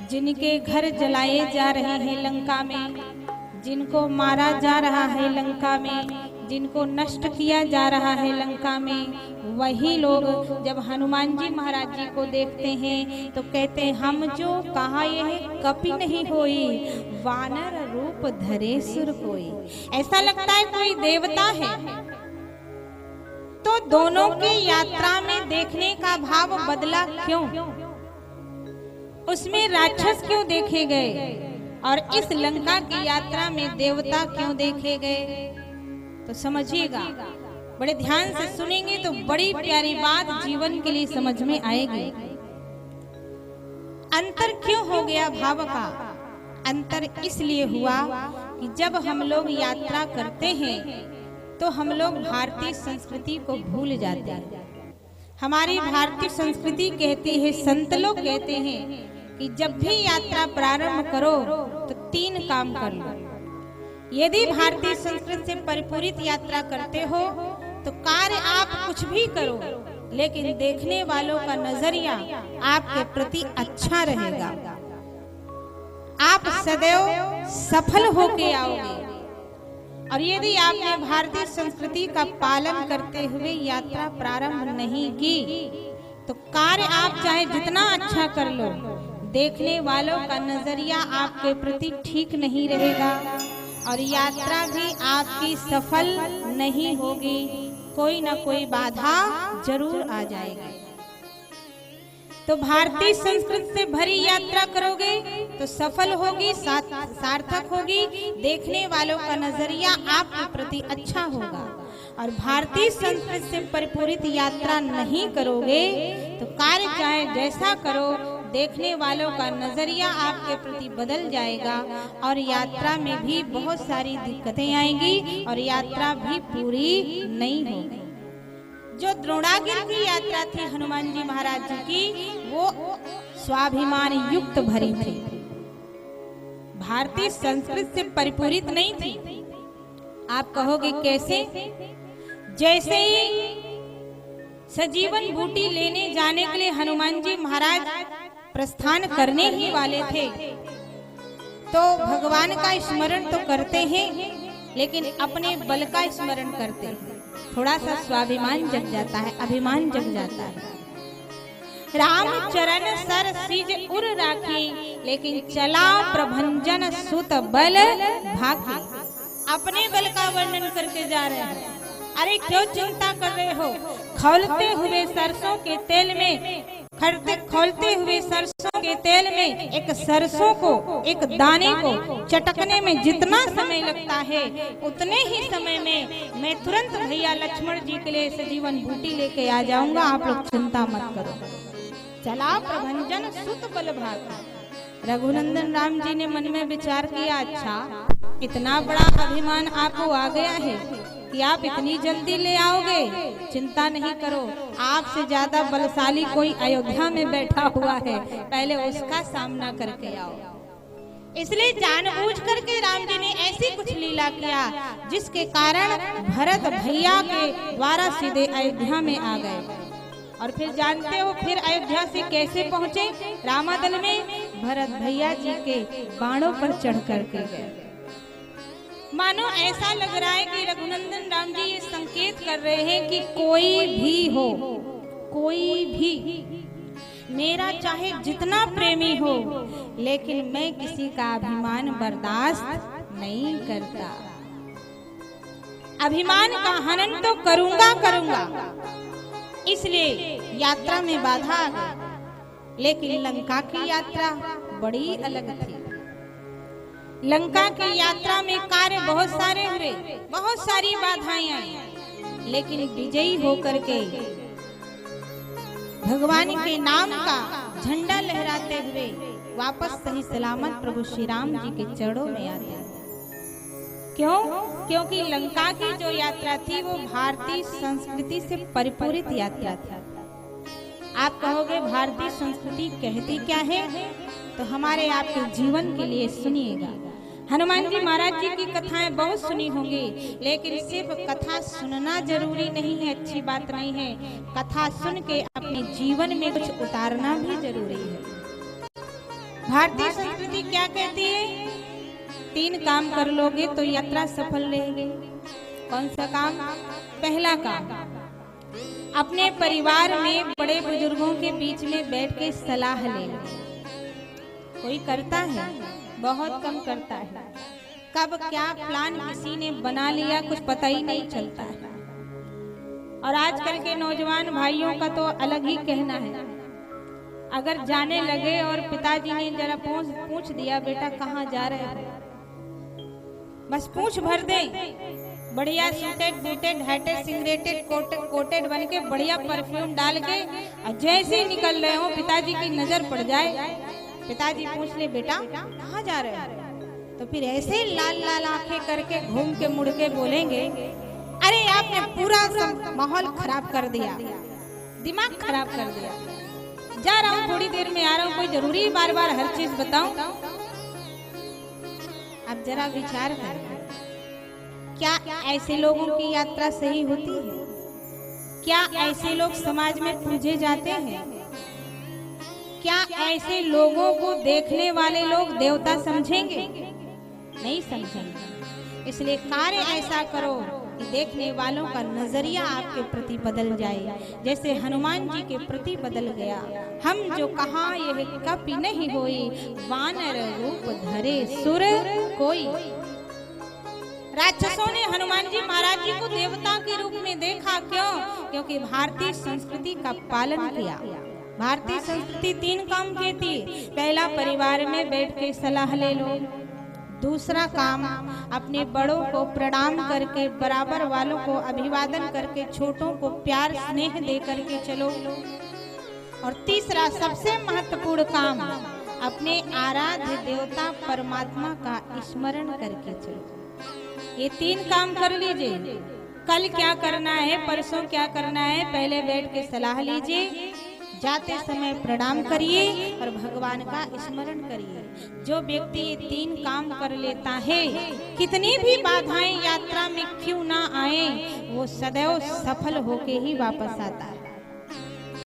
जिनके घर जलाए जा रहे हैं लंका में, जिनको मारा जा रहा है लंका में, जिनको नष्ट किया जा रहा है लंका में, वही लोग जब हनुमान जी महाराज जी को देखते हैं तो कहते हैं हम जो कहा यह कपि नहीं होई, वानर रूप धरे सुर कोई। ऐसा लगता है कोई देवता है। तो दोनों की यात्रा में देखने का भाव बदला क्यों? उसमें राक्षस क्यों देखे गए और इस लंका की यात्रा में देवता क्यों देखे गए? तो समझिएगा, बड़े ध्यान से सुनेंगे तो बड़ी प्यारी बात जीवन के लिए समझ में आएगी। अंतर क्यों हो गया भाव का? अंतर इसलिए हुआ कि जब हम लोग यात्रा करते हैं तो हम लोग भारतीय संस्कृति को भूल जाते हैं। हमारी भारतीय संस्कृति कहती है, संत लोग कहते हैं कि जब भी यात्रा प्रारंभ करो तो 3 काम कर लो। यदि भारतीय संस्कृति से परिपूरित यात्रा करते हो तो कार्य आप कुछ भी करो, लेकिन देखने वालों का नजरिया आपके प्रति अच्छा रहेगा। आप सदैव सफल होके आओगे। और यदि आपने भारतीय संस्कृति का पालन करते हुए यात्रा प्रारंभ नहीं की तो कार्य आप चाहे जितना अच्छा कर लो, देखने वालों का नजरिया आपके प्रति ठीक नहीं रहेगा और यात्रा भी आपकी सफल नहीं होगी। कोई ना कोई बाधा जरूर आ जाएगी। तो भारतीय संस्कृति से भरी यात्रा करोगे तो सफल होगी, सार्थक होगी, देखने वालों का नजरिया आपके प्रति अच्छा होगा। और भारतीय संस्कृति से परिपूरित यात्रा नहीं करोगे तो कार्य चाहे जैसा करो, देखने वालों का नजरिया आपके प्रति बदल जाएगा और यात्रा में भी बहुत सारी दिक्कतें आएंगी और यात्रा भी पूरी नहीं होगी। जो द्रोणागिरी की यात्रा थी हनुमान जी महाराज जी की, वो स्वाभिमान युक्त भरी थी, भारतीय संस्कृति से परिपूरित नहीं थी। आप कहोगे कैसे? जैसे ही सजीवन बूटी लेने जाने के लिए हनुमान जी महाराज प्रस्थान करने ही वाले थे तो भगवान का स्मरण तो करते हैं, लेकिन अपने बल का स्मरण करते हैं। थोड़ा सा स्वाभिमान जग जाता है, अभिमान जग जाता है। राम चरण सर सिज उर राखी, लेकिन चला प्रभंजन सुत बल भागी। अपने बल का वर्णन करके जा रहे हैं। अरे क्यों चिंता कर रहे हो? खौलते हुए सरसों के तेल में, खौलते हुए सरसों के तेल में एक सरसों को, एक दाने को चटकने में जितना समय लगता है, उतने ही समय में मैं तुरंत भैया लक्ष्मण जी के लिए सजीवन बूटी लेके आ जाऊंगा। आप लोग चिंता मत करो। चला प्रभंजन सुत बल भागी। रघुनंदन राम जी ने मन में विचार किया, अच्छा इतना बड़ा अभिमान आपको आ गया है कि आप इतनी जल्दी ले आओगे। चिंता नहीं करो, आपसे ज्यादा बलशाली कोई अयोध्या में बैठा हुआ है, पहले उसका सामना करके आओ। इसलिए जानबूझ करके राम जी ने ऐसी कुछ लीला किया जिसके कारण भरत भैया के द्वारा सीधे अयोध्या में आ गए। और फिर जानते हो फिर अयोध्या से कैसे पहुंचे? रामादल में भरत भैया जी के बाणों पर चढ़ करके गए। मानो ऐसा लग रहा है कि रघुनंदन राम जी ये संकेत कर रहे हैं कि कोई भी हो, कोई भी मेरा चाहे जितना प्रेमी हो, लेकिन मैं किसी का अभिमान बर्दाश्त नहीं करता। अभिमान का हनन तो करूंगा। इसलिए यात्रा में बाधा आ गई। लेकिन लंका की यात्रा बड़ी अलग थी। लंका की यात्रा में कार्य बहुत सारे हुए, बहुत सारी बाधाएं आई, लेकिन विजयी होकर के भगवान के नाम का झंडा लहराते हुए वापस सही सलामत प्रभु श्री राम जी के चरणों में आते हैं। क्यों? क्योंकि लंका की जो यात्रा थी वो भारतीय संस्कृति से परिपूरित यात्रा थी। आप कहोगे भारतीय संस्कृति कहती क्या है? तो हमारे आपके जीवन के लिए सुनिएगा। हनुमान जी महाराज जी की कथाएं बहुत सुनी होंगी, लेकिन सिर्फ कथा सुनना जरूरी नहीं है, अच्छी बात नहीं है। कथा सुन के अपने जीवन में कुछ उतारना भी जरूरी है। भारतीय संस्कृति क्या कहती है? 3 काम कर लोगे तो यात्रा सफल रहेगी। कौन सा काम? पहला काम, अपने परिवार में बड़े बुजुर्गों के बीच में बैठ के सलाह ले लो। कोई करता है? बहुत कम करता है। कब क्या प्लान किसी ने बना लिया कुछ पता ही नहीं चलता है। और आजकल के नौजवान भाइयों का तो अलग ही कहना है। अगर जाने लगे और पिताजी ने जरा पूछ दिया, बेटा कहाँ जा रहे हो, बस पूछ भर दे, बढ़िया सूटेड बूटेड हैटेड सिंगरेटेड कोटेड बन के बढ़िया परफ्यूम डाल के, और जैसे ही निकल रहे हो पिताजी की नजर पड़ जाए, पिताजी पूछ ले बेटा कहाँ जा रहे हो, तो फिर ऐसे लाल लाल आंखें करके घूम के मुड़ के बोलेंगे, अरे आपने पूरा सब माहौल खराब कर दिया, दिमाग खराब कर दिया, जा रहा हूँ थोड़ी देर में आ रहा हूँ, कोई जरूरी बार बार हर चीज बताऊं? अब जरा विचार करें, क्या ऐसे लोगों की यात्रा सही होती है? क्या ऐसे लोग समाज में पूजे जाते हैं? क्या ऐसे लोगों को देखने वाले लोग देवता समझेंगे? नहीं समझेंगे। इसलिए कार्य ऐसा करो कि देखने वालों का नजरिया आपके प्रति बदल जाए, जैसे हनुमान जी के प्रति बदल गया। हम जो कहा यह कपि नहीं होई, वानर रूप धरे सुर कोई। राक्षसों ने हनुमान जी महाराज जी को देवता के रूप में देखा। क्यों? क्योंकि भारतीय संस्कृति का पालन किया। भारतीय संस्कृति 3 काम कहती है। पहला, परिवार में बैठ के सलाह ले लो। दूसरा काम, अपने बड़ों को प्रणाम करके, बराबर वालों को अभिवादन करके, छोटों को प्यार स्नेह दे करके चलो। और तीसरा, सबसे महत्वपूर्ण काम, अपने आराध्य देवता परमात्मा का स्मरण करके चलो। ये 3 काम कर लीजिए। कल क्या करना है, परसों क्या करना है, पहले बैठ के सलाह लीजिए, जाते समय प्रणाम करिए और भगवान का स्मरण करिए। जो व्यक्ति ये 3 काम कर लेता है, कितनी भी बाधाएं यात्रा में क्यों ना आए, वो सदैव सफल होके ही वापस आता है।